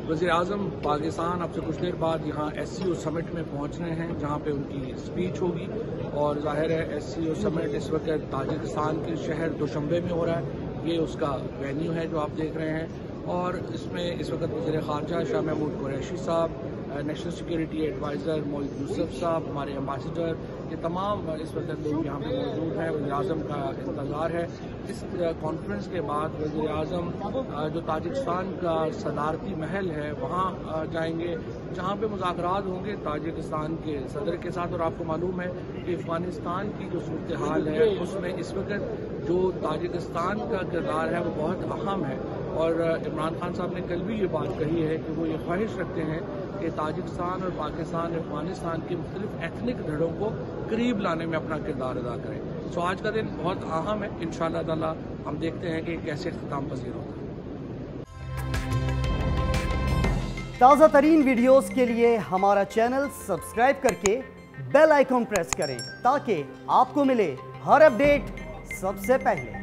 वज़ीर-ए-आज़म पाकिस्तान अब से कुछ देर बाद यहाँ SCO समिट में पहुँचने हैं, जहाँ पे उनकी स्पीच होगी। और ज़ाहिर है SCO समिट इस वक्त ताजिकिस्तान के शहर दुशंबे में हो रहा है। ये उसका वेन्यू है जो आप देख रहे हैं। और इसमें इस वक्त वज़ीर ख़ारजा शाह महमूद कुरैशी साहब, नेशनल सिक्योरिटी एडवाइज़र मोहित यूसुफ साहब, हमारे एम्बेसडर, ये तमाम इस वक्त लोग यहाँ पे मौजूद हैं। वज़ीर-ए-आज़म का इंतज़ार है। इस कॉन्फ्रेंस के बाद वज़ीर-ए-आज़म जो ताजिकिस्तान का सदारती महल है वहाँ जाएंगे, जहाँ पे मुज़ाकरात होंगे ताजिकिस्तान के सदर के साथ। और आपको मालूम है कि अफ़गानिस्तान की जो सूरत हाल है उसमें इस वक्त जो ताजिकिस्तान का किरदार है वो बहुत अहम है। और इमरान खान साहब ने कल भी ये बात कही है कि वो ये ख्वाहिश रखते हैं कि ताजिकिस्तान और पाकिस्तान अफ़गानिस्तान के मुख्तलिफ एथनिक धड़ों को करीब लाने में अपना किरदार अदा करें। सो आज का दिन बहुत अहम है। इंशाअल्लाह ताला हम देखते हैं कि कैसे इख्तिताम पज़ीर होता है। ताज़ा तरीन वीडियोस के लिए हमारा चैनल सब्सक्राइब करके बेल आइकॉन प्रेस करें ताकि आपको मिले हर अपडेट सबसे पहले।